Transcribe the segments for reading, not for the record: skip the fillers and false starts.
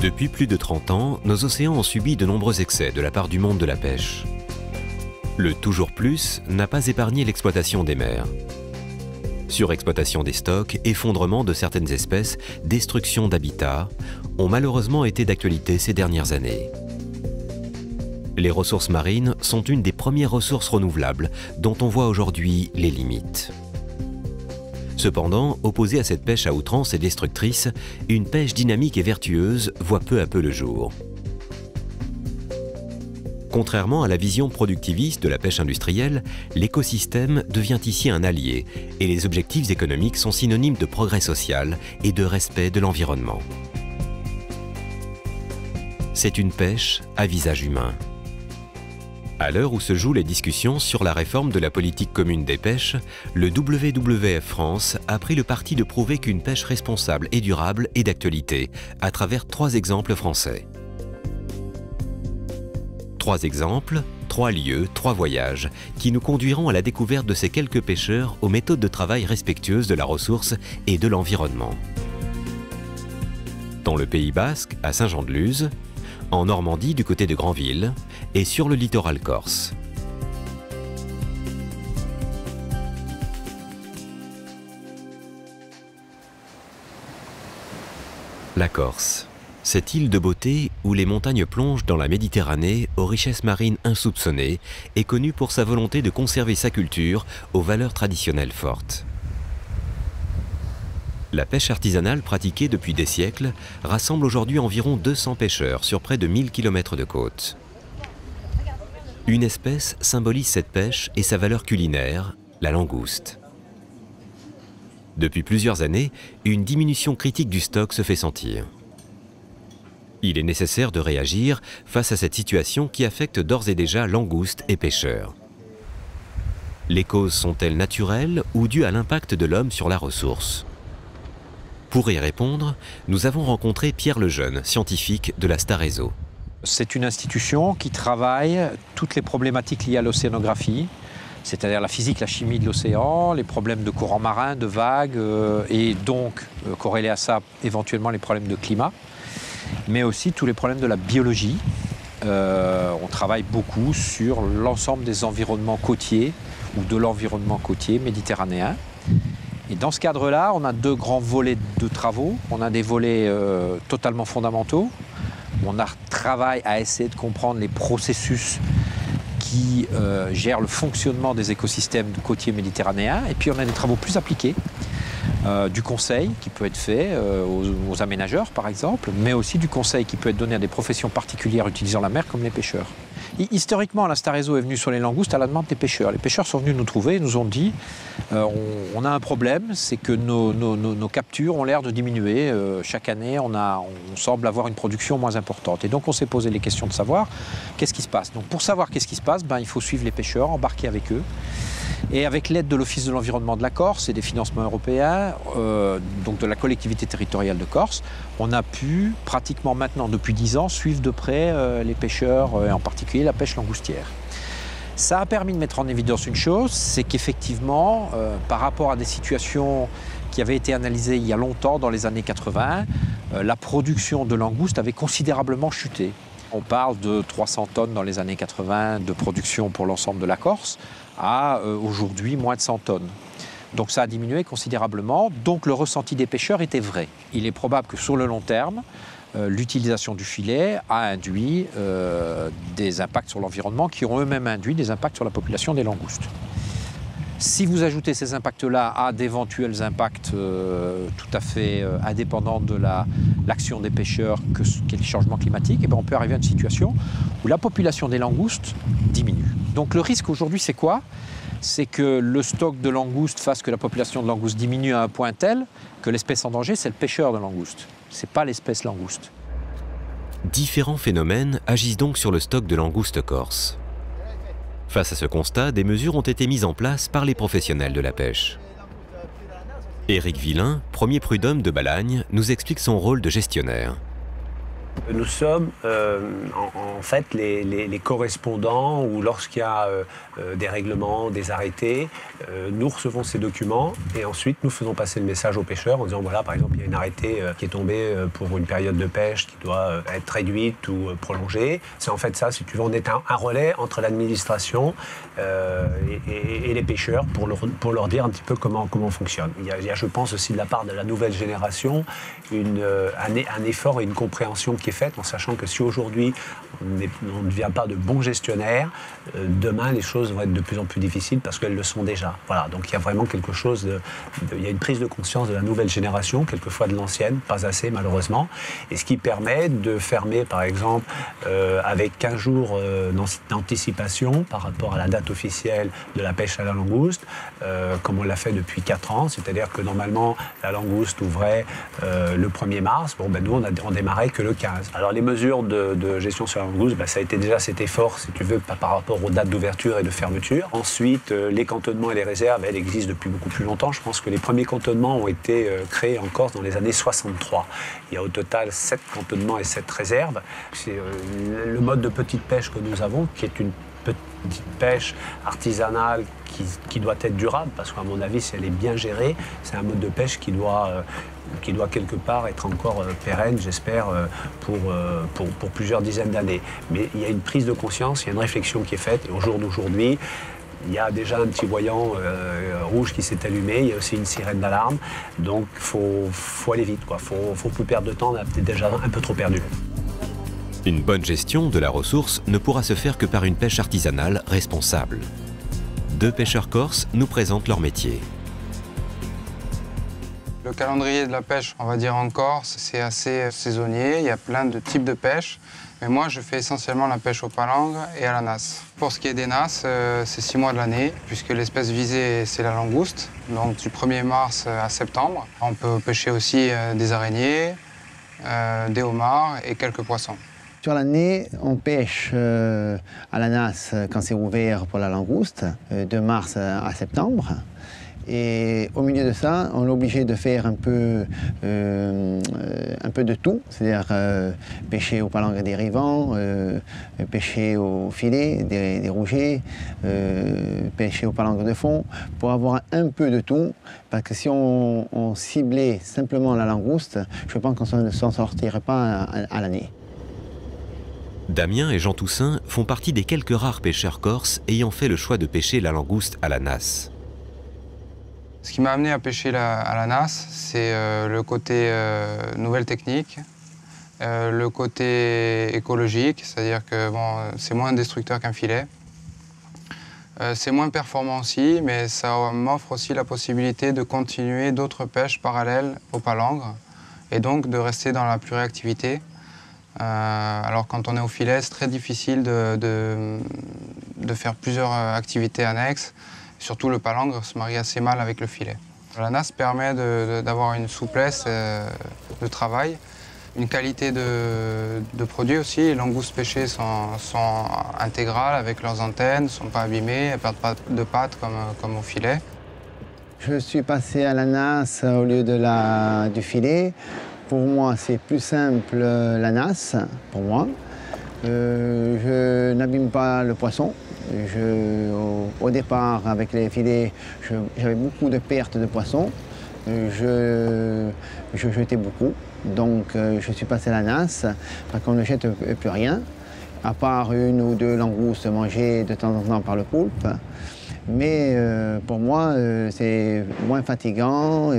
Depuis plus de 30 ans, nos océans ont subi de nombreux excès de la part du monde de la pêche. Le toujours plus n'a pas épargné l'exploitation des mers. Surexploitation des stocks, effondrement de certaines espèces, destruction d'habitats ont malheureusement été d'actualité ces dernières années. Les ressources marines sont une des premières ressources renouvelables dont on voit aujourd'hui les limites. Cependant, opposée à cette pêche à outrance et destructrice, une pêche dynamique et vertueuse voit peu à peu le jour. Contrairement à la vision productiviste de la pêche industrielle, l'écosystème devient ici un allié et les objectifs économiques sont synonymes de progrès social et de respect de l'environnement. C'est une pêche à visage humain. À l'heure où se jouent les discussions sur la réforme de la politique commune des pêches, le WWF France a pris le parti de prouver qu'une pêche responsable et durable est d'actualité, à travers 3 exemples français. 3 exemples, 3 lieux, 3 voyages, qui nous conduiront à la découverte de ces quelques pêcheurs aux méthodes de travail respectueuses de la ressource et de l'environnement. Dans le Pays Basque, à Saint-Jean-de-Luz, en Normandie du côté de Granville et sur le littoral corse. La Corse, cette île de beauté où les montagnes plongent dans la Méditerranée aux richesses marines insoupçonnées, est connue pour sa volonté de conserver sa culture aux valeurs traditionnelles fortes. La pêche artisanale pratiquée depuis des siècles rassemble aujourd'hui environ 200 pêcheurs sur près de 1000 km de côte. Une espèce symbolise cette pêche et sa valeur culinaire, la langouste. Depuis plusieurs années, une diminution critique du stock se fait sentir. Il est nécessaire de réagir face à cette situation qui affecte d'ores et déjà langoustes et pêcheurs. Les causes sont-elles naturelles ou dues à l'impact de l'homme sur la ressource ? Pour y répondre, nous avons rencontré Pierre Lejeune, scientifique de la Starezo. C'est une institution qui travaille toutes les problématiques liées à l'océanographie, c'est-à-dire la physique, la chimie de l'océan, les problèmes de courants marins, de vagues, et donc corrélés à ça éventuellement les problèmes de climat, mais aussi tous les problèmes de la biologie. On travaille beaucoup sur l'ensemble des environnements côtiers ou de l'environnement côtier méditerranéen. Et dans ce cadre-là, on a 2 grands volets de travaux. On a des volets totalement fondamentaux. On travaille à essayer de comprendre les processus qui gèrent le fonctionnement des écosystèmes côtiers méditerranéens. Et puis on a des travaux plus appliqués, du conseil qui peut être fait aux aménageurs par exemple, mais aussi du conseil qui peut être donné à des professions particulières utilisant la mer comme les pêcheurs. Historiquement, la Starezo est venue sur les langoustes à la demande des pêcheurs. Les pêcheurs sont venus nous trouver et nous ont dit on a un problème, c'est que nos captures ont l'air de diminuer. Chaque année, on semble avoir une production moins importante. Et donc, on s'est posé les questions de savoir qu'est-ce qui se passe. Donc, pour savoir qu'est-ce qui se passe, il faut suivre les pêcheurs, embarquer avec eux. Et avec l'aide de l'Office de l'environnement de la Corse et des financements européens, donc de la collectivité territoriale de Corse, on a pu pratiquement maintenant, depuis 10 ans, suivre de près les pêcheurs, et en particulier la pêche langoustière. Ça a permis de mettre en évidence une chose, c'est qu'effectivement, par rapport à des situations qui avaient été analysées il y a longtemps, dans les années 80, la production de langoustes avait considérablement chuté. On parle de 300 tonnes dans les années 80 de production pour l'ensemble de la Corse, à aujourd'hui moins de 100 tonnes. Donc ça a diminué considérablement, donc le ressenti des pêcheurs était vrai. Il est probable que sur le long terme, l'utilisation du filet a induit des impacts sur l'environnement qui ont eux-mêmes induit des impacts sur la population des langoustes. Si vous ajoutez ces impacts-là à d'éventuels impacts tout à fait indépendants de l'action des pêcheurs qu'est le changement climatique, on peut arriver à une situation où la population des langoustes diminue. Donc le risque aujourd'hui, c'est quoi? C'est que le stock de langoustes fasse que la population de langoustes diminue à un point tel que l'espèce en danger, c'est le pêcheur de langoustes. Ce n'est pas l'espèce langouste. Différents phénomènes agissent donc sur le stock de langoustes corse. Face à ce constat, des mesures ont été mises en place par les professionnels de la pêche. Éric Villain, premier prud'homme de Balagne, nous explique son rôle de gestionnaire. Nous sommes en fait les correspondants ou lorsqu'il y a des règlements, des arrêtés, nous recevons ces documents et ensuite nous faisons passer le message aux pêcheurs en disant voilà par exemple il y a un arrêté qui est tombé pour une période de pêche qui doit être réduite ou prolongée. C'est en fait ça, si tu veux, on est un relais entre l'administration et les pêcheurs pour leur dire un petit peu comment on fonctionne. Il y a, je pense aussi de la part de la nouvelle génération un effort et une compréhension qui est faite en sachant que si aujourd'hui on ne devient pas de bons gestionnaires, demain les choses vont être de plus en plus difficiles parce qu'elles le sont déjà. Voilà, donc il y a vraiment quelque chose il y a une prise de conscience de la nouvelle génération, quelquefois de l'ancienne, pas assez malheureusement, et ce qui permet de fermer par exemple avec 15 jours d'anticipation par rapport à la date officielle de la pêche à la langouste, comme on l'a fait depuis 4 ans, c'est-à-dire que normalement la langouste ouvrait le 1er mars, bon, ben, nous on démarrait que le 15. Alors les mesures de gestion sur la langouste, ben, ça a été déjà cet effort, si tu veux, par rapport aux dates d'ouverture et de fermeture. Ensuite, les cantonnements et les réserves, elles existent depuis beaucoup plus longtemps. Je pense que les premiers cantonnements ont été créés en Corse dans les années 63. Il y a au total 7 cantonnements et 7 réserves. C'est le mode de petite pêche que nous avons, qui est une petite pêche artisanale qui doit être durable, parce qu'à mon avis, si elle est bien gérée, c'est un mode de pêche qui doit quelque part être encore pérenne, j'espère, pour plusieurs dizaines d'années. Mais il y a une prise de conscience, il y a une réflexion qui est faite, et au jour d'aujourd'hui, il y a déjà un petit voyant rouge qui s'est allumé, il y a aussi une sirène d'alarme, donc il faut aller vite, quoi. Faut plus perdre de temps, on a peut-être déjà un peu trop perdu. Une bonne gestion de la ressource ne pourra se faire que par une pêche artisanale responsable. 2 pêcheurs corses nous présentent leur métier. Le calendrier de la pêche, on va dire en Corse, c'est assez saisonnier, il y a plein de types de pêche. Mais moi, je fais essentiellement la pêche aux palangres et à la nasse. Pour ce qui est des nasses, c'est 6 mois de l'année, puisque l'espèce visée, c'est la langouste. Donc du 1er mars à septembre. On peut pêcher aussi des araignées, des homards et quelques poissons. Sur l'année, on pêche à la nasse quand c'est ouvert pour la langouste, de mars à septembre. Et au milieu de ça, on est obligé de faire un peu de tout, c'est-à-dire pêcher aux palangres dérivants, pêcher au filet, des rougets, pêcher aux palangres de fond, pour avoir un peu de tout, parce que si on ciblait simplement la langouste, je pense qu'on ne s'en sortirait pas à l'année. Damien et Jean Toussaint font partie des quelques rares pêcheurs corses ayant fait le choix de pêcher la langouste à la nasse. Ce qui m'a amené à pêcher à la nasse, c'est le côté nouvelle technique, le côté écologique, c'est-à-dire que bon, c'est moins destructeur qu'un filet. C'est moins performant aussi, mais ça m'offre aussi la possibilité de continuer d'autres pêches parallèles aux palangres et donc de rester dans la pluriactivité. Alors quand on est au filet, c'est très difficile de faire plusieurs activités annexes. Surtout le palangre se marie assez mal avec le filet. La nasse permet d'avoir une souplesse de travail, une qualité de produit aussi. Les langoustes pêchées sont intégrales avec leurs antennes, ne sont pas abîmées, elles ne perdent pas de pattes comme au filet. Je suis passé à la nasse au lieu du filet. Pour moi, c'est plus simple la nasse, pour moi. Je n'abîme pas le poisson. Au départ, avec les filets, j'avais beaucoup de pertes de poissons. Je jetais beaucoup. Donc, je suis passé à la nasse, parce qu'on ne jette plus rien, à part 1 ou 2 langoustes mangées de temps en temps par le poulpe. Mais pour moi, c'est moins fatigant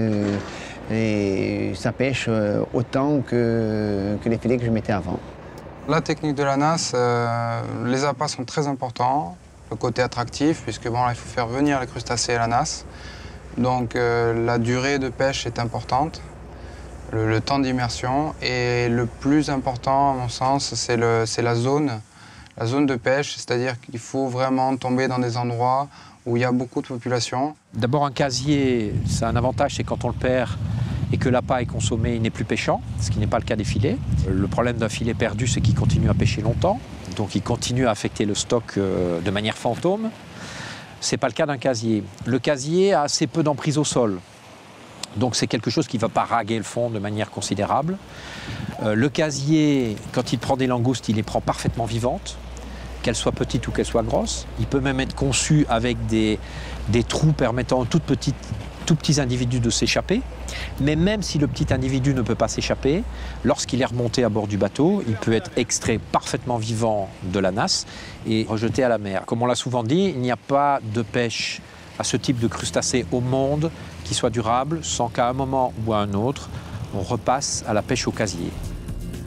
et ça pêche autant que les filets que je mettais avant. La technique de la nasse, les appâts sont très importants. Le côté attractif, puisque bon, là, il faut faire venir les crustacés à la nasse. Donc la durée de pêche est importante, le temps d'immersion. Et le plus important, à mon sens, c'est la zone de pêche. C'est-à-dire qu'il faut vraiment tomber dans des endroits où il y a beaucoup de population. D'abord, un casier, c'est un avantage, c'est quand on le perd et que l'appât est consommé, il n'est plus pêchant, ce qui n'est pas le cas des filets. Le problème d'un filet perdu, c'est qu'il continue à pêcher longtemps, donc il continue à affecter le stock de manière fantôme. Ce n'est pas le cas d'un casier. Le casier a assez peu d'emprise au sol, donc c'est quelque chose qui ne va pas raguer le fond de manière considérable. Le casier, quand il prend des langoustes, il les prend parfaitement vivantes, qu'elles soient petites ou qu'elles soient grosses. Il peut même être conçu avec des trous permettant aux tout petits individus de s'échapper. Mais même si le petit individu ne peut pas s'échapper, lorsqu'il est remonté à bord du bateau, il peut être extrait parfaitement vivant de la nasse et rejeté à la mer. Comme on l'a souvent dit, il n'y a pas de pêche à ce type de crustacés au monde qui soit durable sans qu'à un moment ou à un autre, on repasse à la pêche au casier.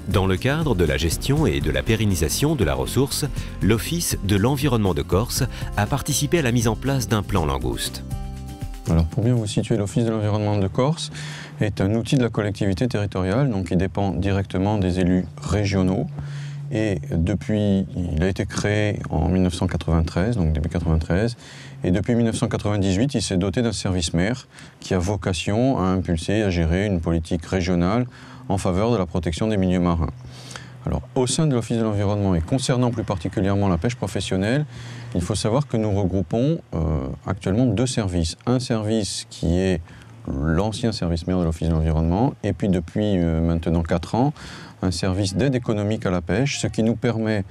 Dans le cadre de la gestion et de la pérennisation de la ressource, l'Office de l'environnement de Corse a participé à la mise en place d'un plan langouste. Alors pour bien vous situer, l'Office de l'environnement de Corse est un outil de la collectivité territoriale, donc il dépend directement des élus régionaux. Et il a été créé en 1993, donc début 93, et depuis 1998, il s'est doté d'un service maire qui a vocation à impulser, à gérer une politique régionale en faveur de la protection des milieux marins. Alors, au sein de l'Office de l'environnement et concernant plus particulièrement la pêche professionnelle, il faut savoir que nous regroupons actuellement 2 services. Un service qui est l'ancien service maire de l'Office de l'environnement, et puis depuis maintenant 4 ans, un service d'aide économique à la pêche, ce qui nous permet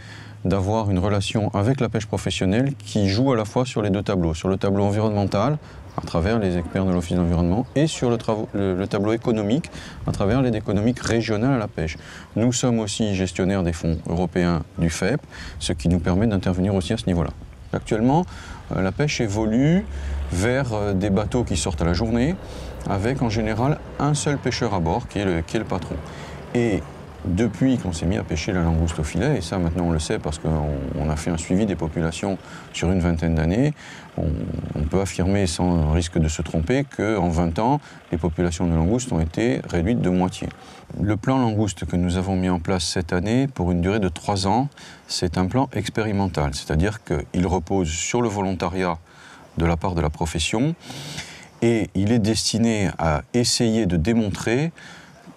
d'avoir une relation avec la pêche professionnelle qui joue à la fois sur les 2 tableaux, sur le tableau environnemental, à travers les experts de l'Office de l'environnement, et sur le tableau économique, à travers l'aide économique régionale à la pêche. Nous sommes aussi gestionnaires des fonds européens du FEP, ce qui nous permet d'intervenir aussi à ce niveau-là. Actuellement, la pêche évolue vers des bateaux qui sortent à la journée, avec en général un seul pêcheur à bord, qui est le patron. Et depuis qu'on s'est mis à pêcher la langouste au filet, et ça maintenant on le sait parce qu'on a fait un suivi des populations sur une vingtaine d'années, on peut affirmer sans risque de se tromper qu'en 20 ans, les populations de langoustes ont été réduites de moitié. Le plan langouste que nous avons mis en place cette année pour une durée de 3 ans, c'est un plan expérimental, c'est-à-dire qu'il repose sur le volontariat de la part de la profession et il est destiné à essayer de démontrer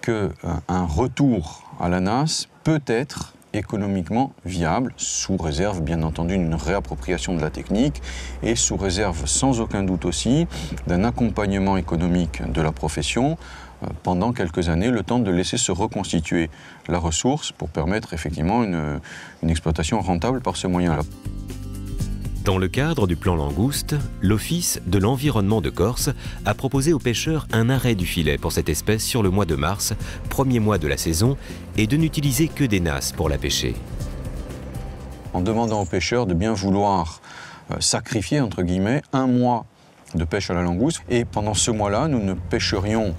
qu'un retour à la nasse peut être économiquement viable, sous réserve bien entendu d'une réappropriation de la technique et sous réserve sans aucun doute aussi d'un accompagnement économique de la profession pendant quelques années, le temps de laisser se reconstituer la ressource pour permettre effectivement une exploitation rentable par ce moyen-là. Dans le cadre du plan langouste, l'Office de l'environnement de Corse a proposé aux pêcheurs un arrêt du filet pour cette espèce sur le mois de mars, premier mois de la saison, et de n'utiliser que des nasses pour la pêcher. En demandant aux pêcheurs de bien vouloir sacrifier, entre guillemets, 1 mois de pêche à la langouste, et pendant ce mois-là, nous ne pêcherions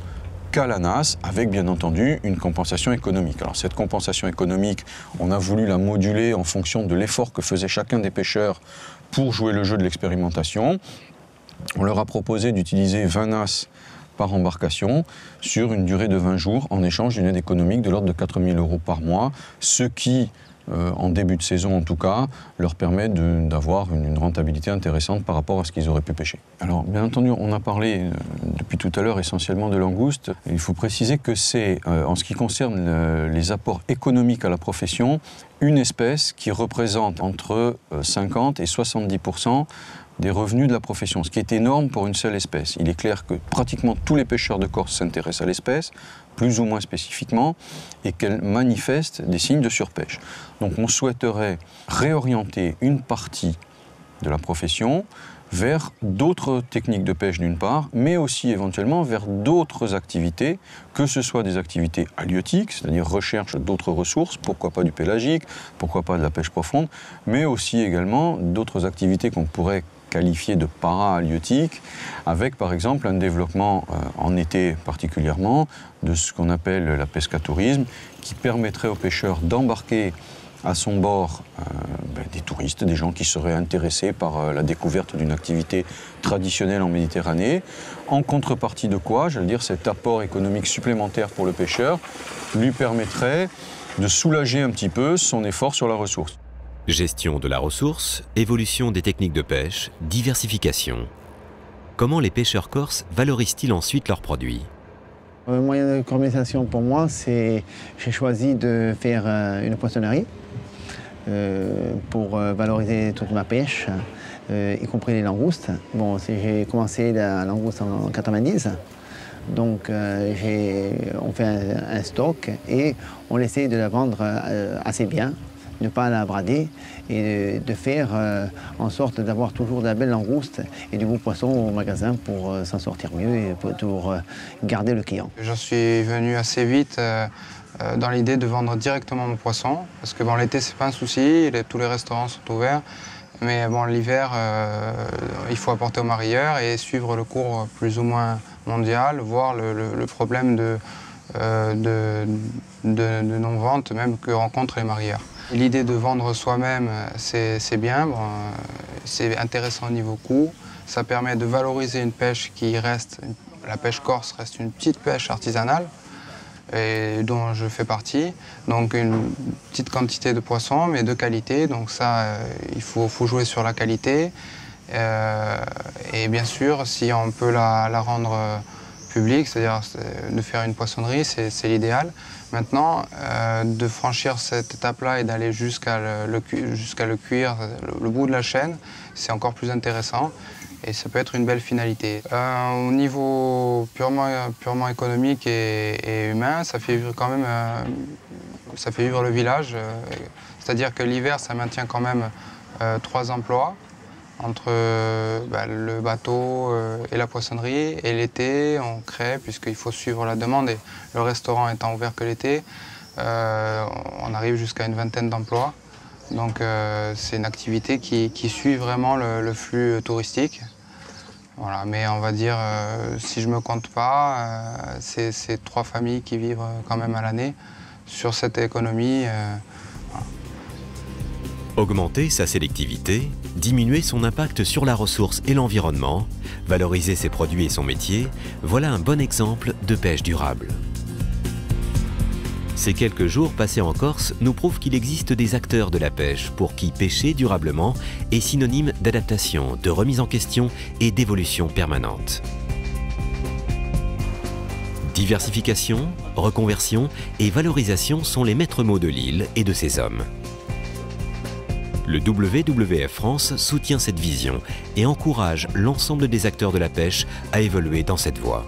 qu'à la nasse, avec bien entendu une compensation économique. Alors cette compensation économique, on a voulu la moduler en fonction de l'effort que faisait chacun des pêcheurs pour jouer le jeu de l'expérimentation. On leur a proposé d'utiliser 20 nasses par embarcation sur une durée de 20 jours en échange d'une aide économique de l'ordre de 4 000 € par mois, ce qui, en début de saison en tout cas, leur permet d'avoir une rentabilité intéressante par rapport à ce qu'ils auraient pu pêcher. Alors bien entendu, on a parlé depuis tout à l'heure essentiellement de langoustes. Il faut préciser que c'est, en ce qui concerne les apports économiques à la profession, une espèce qui représente entre 50 et 70% des revenus de la profession, ce qui est énorme pour une seule espèce. Il est clair que pratiquement tous les pêcheurs de Corse s'intéressent à l'espèce, plus ou moins spécifiquement, et qu'elle manifeste des signes de surpêche. Donc on souhaiterait réorienter une partie de la profession vers d'autres techniques de pêche d'une part, mais aussi éventuellement vers d'autres activités, que ce soit des activités halieutiques, c'est-à-dire recherche d'autres ressources, pourquoi pas du pélagique, pourquoi pas de la pêche profonde, mais aussi également d'autres activités qu'on pourrait qualifié de para-halieutique, avec par exemple un développement en été particulièrement de ce qu'on appelle la pescatourisme, qui permettrait aux pêcheurs d'embarquer à son bord des touristes, des gens qui seraient intéressés par la découverte d'une activité traditionnelle en Méditerranée, en contrepartie de quoi, j'allais dire, cet apport économique supplémentaire pour le pêcheur lui permettrait de soulager un petit peu son effort sur la ressource. Gestion de la ressource, évolution des techniques de pêche, diversification. Comment les pêcheurs corses valorisent-ils ensuite leurs produits? Un moyen de commercialisation pour moi, c'est j'ai choisi de faire une poissonnerie pour valoriser toute ma pêche, y compris les langoustes. Bon, j'ai commencé la langouste en 90. Donc on fait un stock et on essaie de la vendre assez bien, ne pas la brader et de faire en sorte d'avoir toujours de la belle langouste et du beau poisson au magasin pour s'en sortir mieux et pour garder le client. J'en suis venu assez vite dans l'idée de vendre directement mon poisson, parce que bon, l'été c'est pas un souci, tous les restaurants sont ouverts, mais bon, l'hiver il faut apporter aux marieurs et suivre le cours plus ou moins mondial, voir le problème de non-vente même que rencontrent les marieurs. L'idée de vendre soi-même, c'est bien, bon, c'est intéressant au niveau coût, ça permet de valoriser une pêche qui reste, la pêche corse reste une petite pêche artisanale, et dont je fais partie, donc une petite quantité de poissons, mais de qualité, donc ça, il faut jouer sur la qualité, et bien sûr, si on peut la rendre publique, c'est-à-dire de faire une poissonnerie, c'est l'idéal. Maintenant, de franchir cette étape-là et d'aller jusqu'à le cuire, le bout de la chaîne, c'est encore plus intéressant. Et ça peut être une belle finalité. Au niveau purement économique et humain, ça fait vivre quand même, ça fait vivre le village. C'est-à-dire que l'hiver, ça maintient quand même 3 emplois entre le bateau et la poissonnerie. Et l'été, on crée, puisqu'il faut suivre la demande. Et le restaurant étant ouvert que l'été, on arrive jusqu'à une 20aine d'emplois. Donc c'est une activité qui suit vraiment le flux touristique. Voilà, mais on va dire, si je ne me compte pas, c'est 3 familles qui vivent quand même à l'année sur cette économie. Voilà. Augmenter sa sélectivité, diminuer son impact sur la ressource et l'environnement, valoriser ses produits et son métier, voilà un bon exemple de pêche durable. Ces quelques jours passés en Corse nous prouvent qu'il existe des acteurs de la pêche pour qui pêcher durablement est synonyme d'adaptation, de remise en question et d'évolution permanente. Diversification, reconversion et valorisation sont les maîtres mots de l'île et de ses hommes. Le WWF France soutient cette vision et encourage l'ensemble des acteurs de la pêche à évoluer dans cette voie.